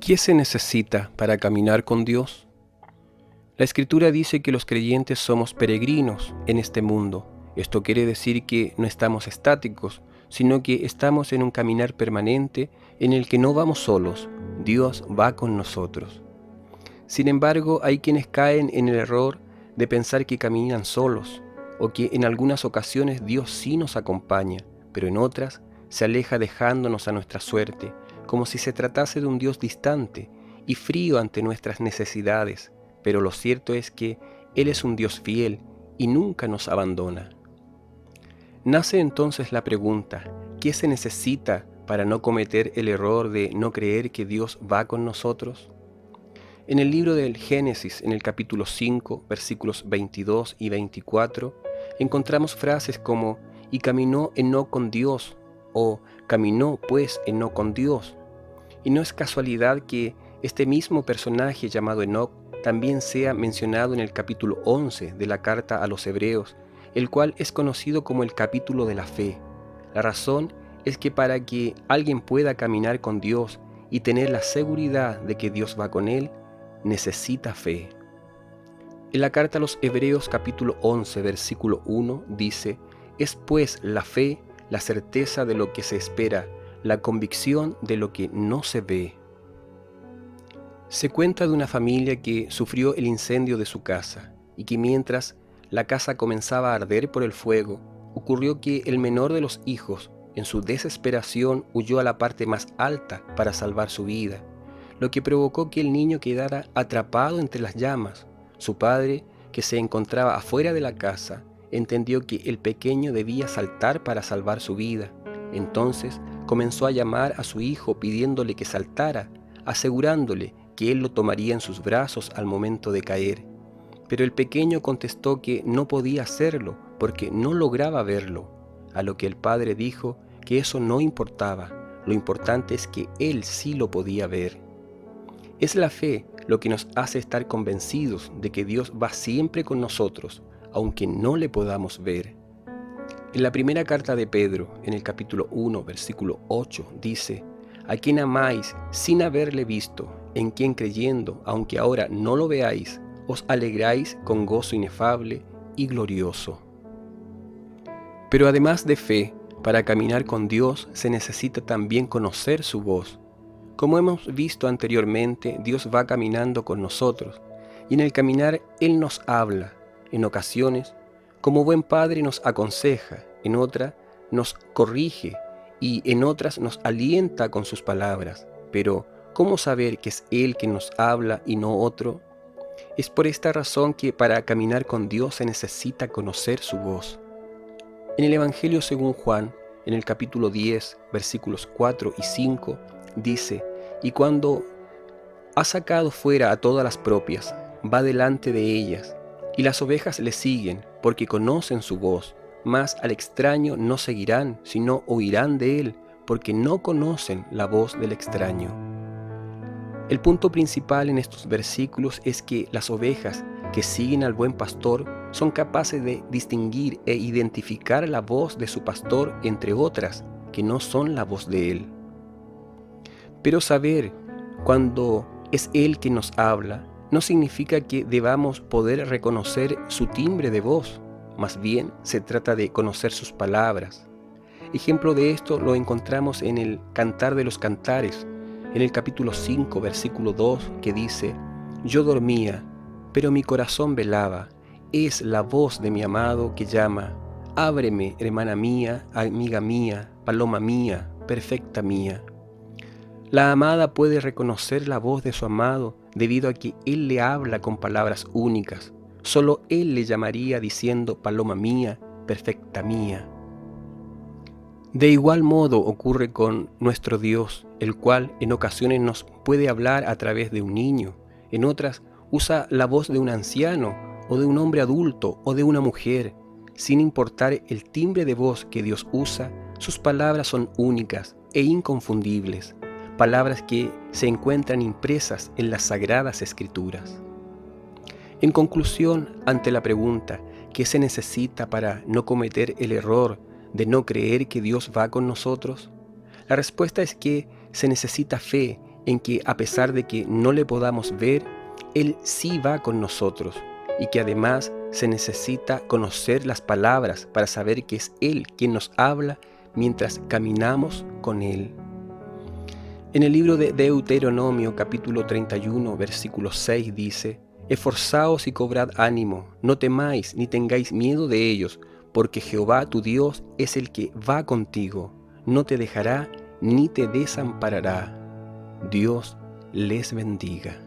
¿Qué se necesita para caminar con Dios? La Escritura dice que los creyentes somos peregrinos en este mundo. Esto quiere decir que no estamos estáticos, sino que estamos en un caminar permanente en el que no vamos solos, Dios va con nosotros. Sin embargo, hay quienes caen en el error de pensar que caminan solos, o que en algunas ocasiones Dios sí nos acompaña, pero en otras se aleja dejándonos a nuestra suerte, como si se tratase de un Dios distante y frío ante nuestras necesidades, pero lo cierto es que Él es un Dios fiel y nunca nos abandona. Nace entonces la pregunta, ¿qué se necesita para no cometer el error de no creer que Dios va con nosotros? En el libro del Génesis, en el capítulo 5, versículos 22 y 24, encontramos frases como, y caminó Enoc con Dios, o caminó pues Enoc con Dios. Y no es casualidad que este mismo personaje llamado Enoc también sea mencionado en el capítulo 11 de la carta a los Hebreos, el cual es conocido como el capítulo de la fe. La razón es que para que alguien pueda caminar con Dios y tener la seguridad de que Dios va con él, necesita fe. En la carta a los Hebreos capítulo 11 versículo 1 dice, es pues la fe la certeza de lo que se espera, la convicción de lo que no se ve. Se cuenta de una familia que sufrió el incendio de su casa y que mientras la casa comenzaba a arder por el fuego, ocurrió que el menor de los hijos, en su desesperación, huyó a la parte más alta para salvar su vida, lo que provocó que el niño quedara atrapado entre las llamas. Su padre, que se encontraba afuera de la casa, entendió que el pequeño debía saltar para salvar su vida. Entonces comenzó a llamar a su hijo pidiéndole que saltara, asegurándole que él lo tomaría en sus brazos al momento de caer. Pero el pequeño contestó que no podía hacerlo porque no lograba verlo, a lo que el padre dijo que eso no importaba, lo importante es que él sí lo podía ver. Es la fe lo que nos hace estar convencidos de que Dios va siempre con nosotros, aunque no le podamos ver. En la primera carta de Pedro, en el capítulo 1, versículo 8, dice, a quien amáis sin haberle visto, en quien creyendo, aunque ahora no lo veáis, os alegráis con gozo inefable y glorioso. Pero además de fe, para caminar con Dios se necesita también conocer su voz. Como hemos visto anteriormente, Dios va caminando con nosotros, y en el caminar Él nos habla. En ocasiones, como buen padre nos aconseja, en otra nos corrige y en otras nos alienta con sus palabras. Pero, ¿cómo saber que es Él quien nos habla y no otro? Es por esta razón que para caminar con Dios se necesita conocer su voz. En el Evangelio según Juan, en el capítulo 10, versículos 4 y 5, dice, y cuando ha sacado fuera a todas las propias, va delante de ellas, y las ovejas le siguen, porque conocen su voz, mas al extraño no seguirán, sino oirán de él, porque no conocen la voz del extraño. El punto principal en estos versículos es que las ovejas que siguen al buen pastor son capaces de distinguir e identificar la voz de su pastor entre otras que no son la voz de él. Pero saber cuando es Él quien nos habla no significa que debamos poder reconocer su timbre de voz, más bien se trata de conocer sus palabras. Ejemplo de esto lo encontramos en el Cantar de los Cantares, en el capítulo 5, versículo 2, que dice, yo dormía, pero mi corazón velaba, es la voz de mi amado que llama, ábreme, hermana mía, amiga mía, paloma mía, perfecta mía. La amada puede reconocer la voz de su amado debido a que él le habla con palabras únicas. Solo él le llamaría diciendo, paloma mía, perfecta mía. De igual modo ocurre con nuestro Dios, el cual en ocasiones nos puede hablar a través de un niño, en otras usa la voz de un anciano o de un hombre adulto o de una mujer. Sin importar el timbre de voz que Dios usa, sus palabras son únicas e inconfundibles. Palabras que se encuentran impresas en las Sagradas Escrituras. En conclusión, ante la pregunta, ¿qué se necesita para no cometer el error de no creer que Dios va con nosotros? La respuesta es que se necesita fe en que a pesar de que no le podamos ver, Él sí va con nosotros y que además se necesita conocer las palabras para saber que es Él quien nos habla mientras caminamos con Él. En el libro de Deuteronomio capítulo 31 versículo 6 dice: Esforzaos y cobrad ánimo, no temáis ni tengáis miedo de ellos, porque Jehová tu Dios es el que va contigo, no te dejará ni te desamparará. Dios les bendiga.